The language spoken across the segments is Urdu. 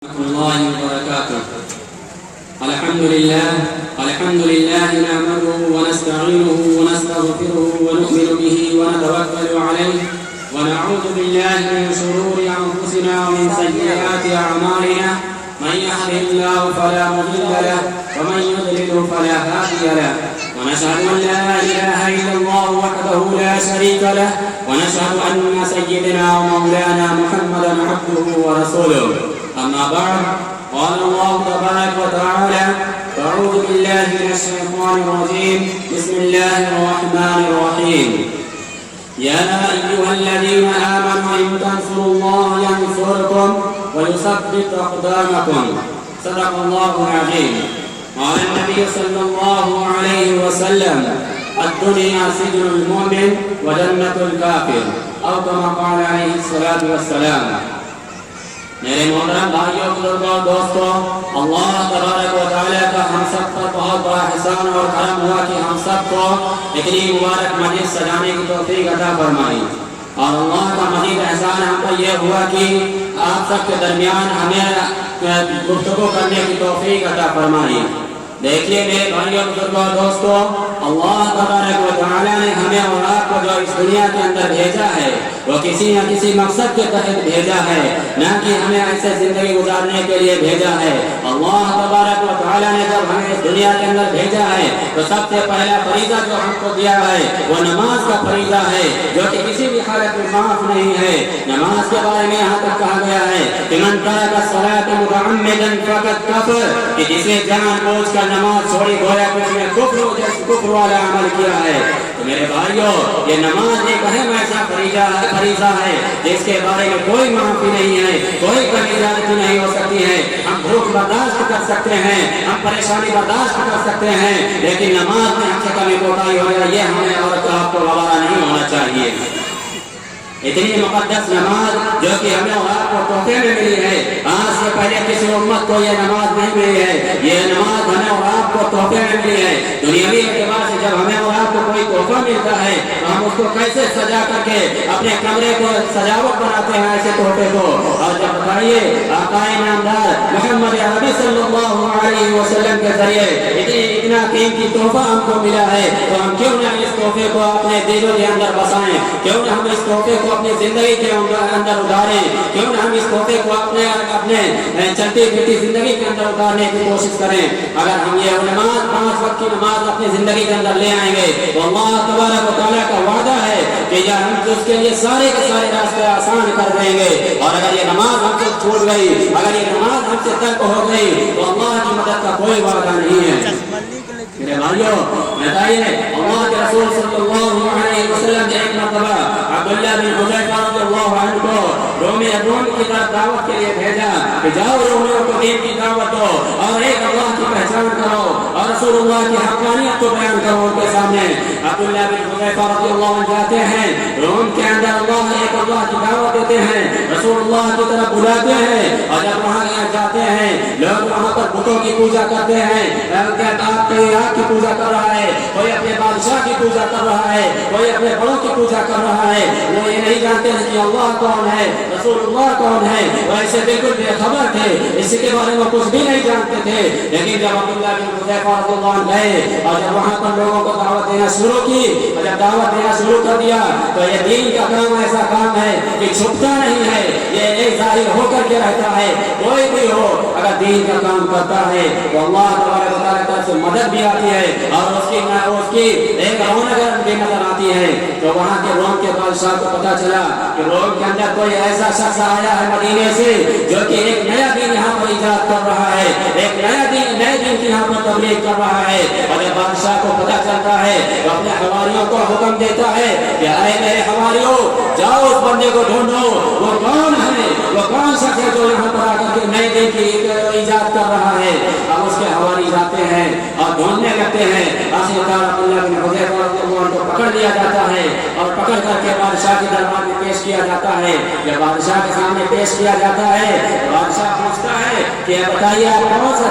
ورحمة الله وبركاته. الحمد لله نعمده ونستعينه ونستغفره ونؤمن به ونتوكل عليه ونعوذ بالله من شرور أنفسنا ومن سيئات أعمالنا. من يهده الله فلا مضل له ومن يضلل فلا هادي له. ونشهد أن لا إله إلا الله وحده لا شريك له ونشهد أن سيدنا ومولانا محمدا عبده ورسوله. أما بعد، قال الله تبارك وتعالى: أعوذ بالله من الشيطان الرجيم. بسم الله الرحمن الرحيم. يا أيها الذين آمنوا إن تنصروا الله ينصركم ويثبت أقدامكم. صدق الله العظيم. قال النبي صلى الله عليه وسلم: الدنيا سجن المؤمن وجنة الكافر، أو كما قال عليه الصلاة والسلام. میرے محترم بھائیوں، بزرگوں، دوستوں، اللہ تبارک و تعالیٰ کا ہم سب پر بہت بڑا احسان اور کرم ہوا کہ ہم سب کو اتنی مبارک مجلس سجانے کی توفیق عطا فرمائی. اور اللہ کا مزید احسان ہم پر یہ ہوا کہ آپ سب کے درمیان ہمیں گفتگو کرنے کی توفیق عطا فرمائی. دیکھیے میرے بھائیوں، بزرگوں، دوستوں، اللہ تبارک و تعالیٰ نے ہمیں اور آپ کو جو اس دنیا کے اندر بھیجا ہے وہ کسی نہ کسی مقصد کے تحت بھیجا ہے، نہ کہ ہمیں ایسے زندگی گزارنے کے لیے بھیجا ہے. اللہ تبارک و تعالیٰ نے جب ہمیں اس دنیا کے اندر بھیجا ہے تو سب سے پہلا فریضہ جو ہم کو دیا ہے وہ نماز کا فریضہ ہے، جو کہ کسی بھی حالت میں معاف نہیں ہے. نماز کے بارے میں یہاں تک کہا گیا ہے کہ من ترک الصلاۃ متعمدا فقد کفر، کہ جسے جان بوجھ کر نماز چھوڑی گویا کچھ نے کفر والا عمل کیا ہے. تو میرے بھائیوں، یہ نماز ایک اہم ایسا فریضہ ہے جس کے بارے میں کوئی معافی نہیں ہے، کوئی کمی زیادتی نہیں ہو سکتی ہے. ہم بھوک برداشت کر سکتے ہیں، ہم پریشانی برداشت کر سکتے ہیں، لیکن نماز میں ہم سے کمی کوتاہی ہو جائے یہ ہمیں اور آپ کو گوارا نہیں ہونا چاہیے. اتنی مقدس نماز جو کہ ہمیں اور آپ کو تحفے میں ملی ہے، آج سے پہلے کسی امت کو یہ نماز نہیں ملی ہے. یہ نماز ہمیں اور آپ کو تحفے میں ملی ہے. دنیاوی اعتبار سے جب ہمیں اور آپ کو کوئی تحفہ ملتا ہے تو ہم اس کو کیسے سجا کر کے اپنے کمرے کو سجاوٹ بناتے ہیں ایسے تحفے کو. اور جب بتائیے آقا نامدار محمد عربی صلی اللہ علیہ وسلم کے ذریعے اتنا قیمتی تحفہ ہم کو ملا ہے تو ہم کیوں نہ اس تحفے کو اپنے دلوں کے اندر بسائیں، کیوں نہ ہم اس تحفے کو اپنی زندگی کے اندر اتاریں، کیوں نہ ہم اس تحفے کو اپنے چلتی پھرتی زندگی کے اندر اتارنے کی کوشش کریں. اگر ہم یہ نماز 5 وقت کی نماز اپنی زندگی کے اندر لے آئیں گے تو اللہ تبارک و تعالیٰ کا وعدہ ہے کہ ہم اس کے لیے سارے کے سارے راستے آسان کر دیں گے. اور اگر یہ نماز ہم سے چھوٹ گئی، اگر یہ نماز ہم سے ترک ہو گئی تو اللہ کی مدد کا کوئی وعدہ نہیں ہے. میرے بھائیوں، بتائیے اللہ کے رسول صلی اللہ علیہ وسلم نے ایک مرتبہ عبداللہ بن حذیفہ رضی اللہ عنہ کو روم کی طرف دعوت کے لیے بھیجا کہ جاؤ رومیوں کو دین کی دعوت دو اور ایک اللہ کی پہچان کرو اور رسول اللہ کی حقانیت کو بیان کرو ان کے سامنے. عبداللہ بن حذیفہ رضی اللہ عنہ جاتے ہیں روم کے اندر، ایک اللہ کی دعوت دیتے ہیں، رسول اللہ کی طرف بلاتے ہیں. اور جب وہاں جاتے ہیں لوگ وہاں پر بتوں کی پوجا کرتے ہیں. کی پوجا کر رہا ہے، کوئی اپنے بادشاہ کی پوجا کر رہا ہے، کوئی اپنے بڑوں کی پوجا کر رہا ہے. وہ یہ نہیں جانتے ہیں کہ اللہ کون ہے، رسول اللہ کون ہے. وہ ایسے بالکل بے خبر تھے، اس کے بارے میں کچھ بھی نہیں جانتے تھے. لیکن جب عبداللہ بن حذیفہ رضی اللہ عنہ گئے اور جب وہاں پر لوگوں کو دعوت دینا شروع کی اور جب دعوت دینا شروع کر دیا تو یہ دین کا کام ایسا کام ہے کہ چھپتا نہیں ہے، یہ ایک ظاہر ہو کر کے رہتا ہے. کوئی بھی ہو اگر دین کا کام کرتا ہے تو اللہ تبارک و تعالیٰ کی طرف سے مدد بھی آتی ہے اور اس کی ایک رونق بھی نظر آتی ہے. تو وہاں کے روم کے بادشاہ کو پتا چلا کہ روم کے اندر کوئی ایسا شخص آیا ہے مدینے سے جو کہ ایک نیا دین یہاں پر ایجاد کر رہا ہے، ایک نئے دین کی یہاں پر تبلیغ کر رہا ہے. اور جب بادشاہ کو پتا چلتا ہے تو اپنے حواریوں کو حکم دیتا ہے کہ اے میرے حواریوں، جاؤ اس بندے کو ڈھونڈو، وہ کون ہے، وہ کون شخص ہے جو یہاں پر آ کر کے نئے دین کی ایجاد کر رہا ہے. اب اس کے حواری جاتے ہیں اور ڈھونڈنے لگتے ہیں. آخرکار عبداللہ بن حذیفہ رضی اللہ عنہ کو پکڑ لیا جاتا ہے اور پکڑ کر کے بادشاہ کے دربار میں پیش کیا جاتا ہے. جب بادشاہ کے سامنے پیش کیا جاتا ہے بادشاہ پوچھتا ہے کہ بتائیے آپ کون سا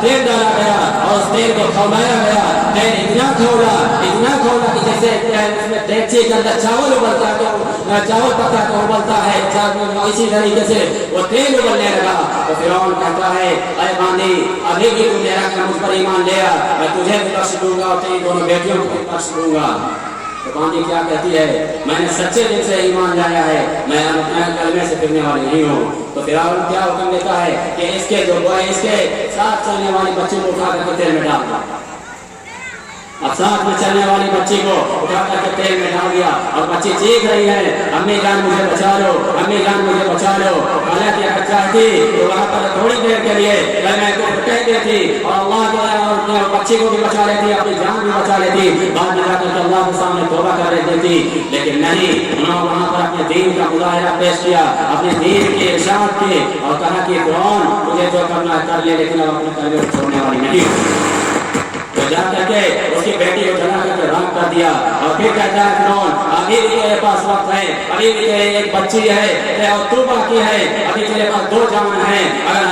تیل ڈالا گیا اور اس تیل کو کھولایا گیا. تیل اتنا کھولا کہ جیسے اس میں دیگچی کے اندر چاول ابلتا ہے تو چاول پکا تو ابلتا ہے, اسی طریقے سے وہ تیل ابلنے لگا. تو فرعون کہتا ہے اے باندی ابھی بھی تو میرا کہ مجھ پر ایمان لیا, میں تجھے بھی بخش دوں گا اور تیری دونوں بیٹیوں کو بھی بخش دوں گا. تو باندی کیا کہتی ہے, میں نے سچے دل سے ایمان لایا ہے, میں کلمے سے پھرنے والی نہیں ہوں. تو فرعون کیا حکم دیتا ہے کہ اس کے ساتھ چلنے والی بچی کو اٹھا کر کے تیل میں ڈال دیا. اب ساتھ میں چلنے والی بچی کو اٹھا کر کے تیل میں ڈال دیا اور بچی چیخ رہی ہے, امی جان مجھے بچا لو, امی جان مجھے بچا لو. حالانکہ اگر چاہتی تو وہاں پر تھوڑی دیر کے لیے میں کو کہہ دیتی اور اللہ کے بچی کو بھی بچا لیتی, اپنی جان بھی بچا لیتی, بعد میں جا کر کے اللہ کے سامنے توبہ کر دیتی. لیکن نہیں, انہوں نے وہاں پر اپنے دین کا مظاہرہ پیش کیا, اپنے دین کی ارشاد کی اور کہا کہ فرعون مجھے جو کرنا ہے کر لے, لیکن اب اپنے کلمے کو چھوڑنے والی نہیں. جا کر کے اس کی بیٹی کو جلا کر کے رام کر دیا اور پھر کہتا ہے فرعون ابھی بھی تیرے پاس وقت ہے, ابھی بھی تیرے ایک بچی ہے اور تو باقی ہے, ابھی تیرے پاس 2 جان ہیں, اگر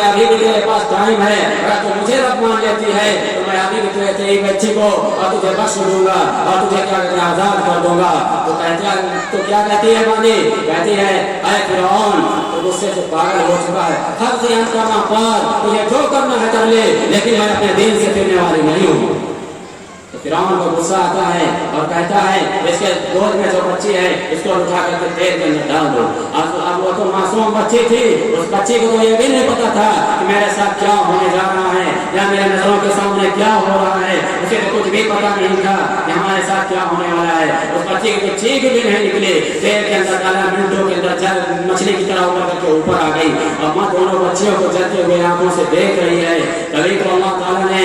ابھی بھی تیرے پاس ٹائم ہے, اگر تو مجھے رب مان لیتی ہے تو میں ابھی بھی تیری بچی کو اور تجھے بخش دوں گا اور تجھے کیا کہتے ہیں آزاد کر دوں گا. تو کیا کہتی ہے باندی, کہتی ہے اے فرعون تو غصے سے پاگل ہو چکا ہے, ہر زیان کرنا پار, تجھے جو کرنا ہے کر لے, لیکن میں اپنے دین سے پھرنے والی نہیں ہوں. تو فرعون کو غصہ آتا ہے اور کہتا ہے اس کے گود میں جو بچی ہے اس کو اٹھا کر کے تیل کے اندر ڈال دو. اب وہ تو معصوم بچی تھی, اس بچی کو تو یہ بھی نہیں پتا تھا کہ میرے ساتھ کیا ہونے جا رہا ہے یا میرے نظروں کے سامنے کیا ہو رہا ہے, اسے تو کچھ بھی پتا نہیں تھا کہ ہمارے ساتھ کیا ہونے والا ہے. اس بچی کی چیخ بھی نہیں نکلی, تیل کے اندر ڈالا, منٹوں کے اندر مچھلی کی طرح اوپر کر کے اوپر آ گئی اور ماں دونوں بچیوں کو جلتے ہوئے آنکھوں سے دیکھ رہی ہے. تبھی تو اللہ تعالیٰ نے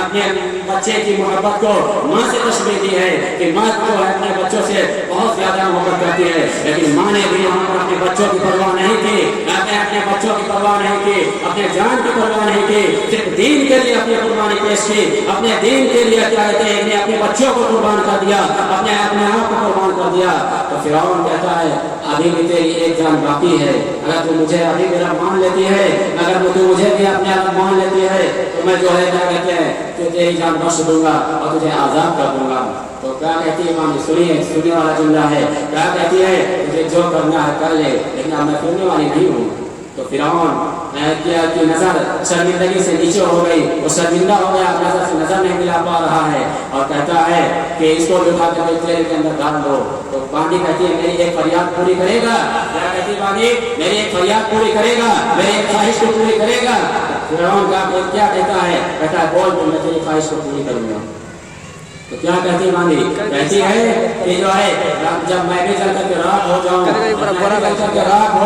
اپنے بچے کی محبت کو ماں سے تشبیہ دی ہے کہ ماں جو ہے اپنے بچوں سے بہت زیادہ محبت کرتی ہے, لیکن ماں نے بھی وہاں پر اپنے بچوں کی پرواہ نہیں کی, اپنے بچوں کی پرواہ نہیں کی, اپنے جان کی پرواہ نہیں کی, صرف دین کے لیے اپنی قربانی پیش کی, اپنے دین کے لیے کیا کہتے ہیں اپنے بچوں کو قربان کر دیا, اپنے آپ کو قربان کر دیا. تو فرعون کہتا ہے ابھی بھی تیری ایک جان باقی ہے, اگر تو مجھے ابھی میرا مان لیتی ہے, اگر تو مجھے بھی اپنے آپ مان لیتی ہے تو میں جو ہے کیا کہتے ہیں کہ تیری جان بخش دوں گا اور تجھے آزاد کر دوں گا. تو کیا کہتی ہے ماں, سننے والا جملہ ہے, کیا کہتی ہے تجھے جو کرنا ہے کر لے, لیکن اب میں سننے والی نہیں ہوں. تو فرعون کی نظر شرمندگی سے نیچے ہو گئی, وہ شرمندہ ہو گیا, نظر سے نظر نہیں ملا پا رہا ہے اور کہتا ہے کہ اس کو اٹھا کر تیل کے اندر ڈال دو. تو باندی کہتی ہے میری ایک فریاد پوری کرے گا, کیا کہتی ہے باندی, میری ایک فریاد پوری کرے گا, میری ایک خواہش کو پوری کرے گا. فرعون کیا کہتا ہے, کہتا ہے بول تو میں تیری خواہش کو پوری کروں گا. تو کیا کہتی ہے باندی, کہتی ہے کہ جو ہے جب میں بھی چل کر کے راکھ ہو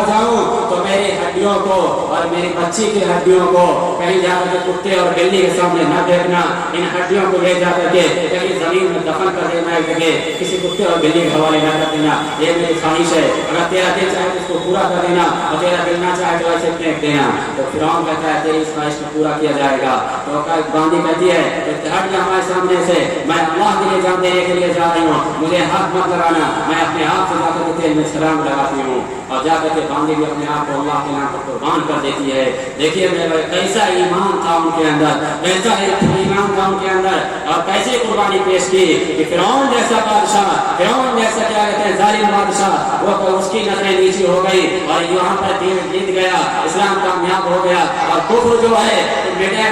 جاؤں تو میری ہڈیوں کو اور میری بچی کی ہڈیوں کو کہیں جا کر کے کتے اور بلی کے سامنے نہ دیکھنا, ان ہڈیوں کو لے جا کر کے کہیں زمین میں دفن کر دینا ہے, کسی کتے اور بلی کے حوالے نہ کر دینا, یہ میری خواہش ہے. اگر تیرا دل چاہے تو اس کو پورا کر دینا اور تیرا دل نہ چاہے تو ایسے پھینک دینا. تو فرعون کہتا ہے تیری اس خواہش کو پورا کیا جائے گا. تو باندی کہتی ہے ہٹ جا ہمارے سامنے سے, میں اللہ کے لیے جان دینے کے لیے جا رہی ہوں, مجھے ہاتھ مت لگانا, میں اپنے ہاتھ سے جا کر کے تیل میں سلام لگاتی ہوں. اور جا کر کے باندی بھی اپنے آپ کو اللہ کے نام پر قربان کر دیتی ہے. دیکھیے میرے کیسا ایمان تھا ان کے اندر, کیسا ایمان تھا ان کے اندر, اور کیسے قربانی پیش کی کہ فرعون جیسا بادشاہ, فرعون جیسا کیا کہتے ہیں ظالم بادشاہ, وہ اس کی نظریں نیچی ہو گئی اور یہاں پر دین جیت گیا, اسلام کامیاب ہو گیا اور کفر جو ہے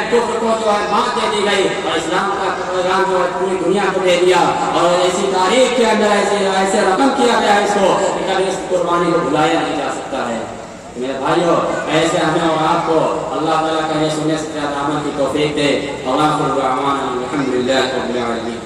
کفر کو جو ہے مات دے دی گئی اور اسلام کا پیغام جو ہے پوری دنیا کو دے دیا. اور ایسی تاریخ کے اندر ایسے رقم کیا گیا ہے اس کو کہ کبھی اس قربانی کو بھلایا نہیں جا سکتا ہے. میرے بھائیوں, ایسے ہمیں اور آپ کو اللہ تعالیٰ کا یہ سننے سے زیادہ عمل کی توفیق دے. اور آخر دعوانا الحمدللہ رب العالمین.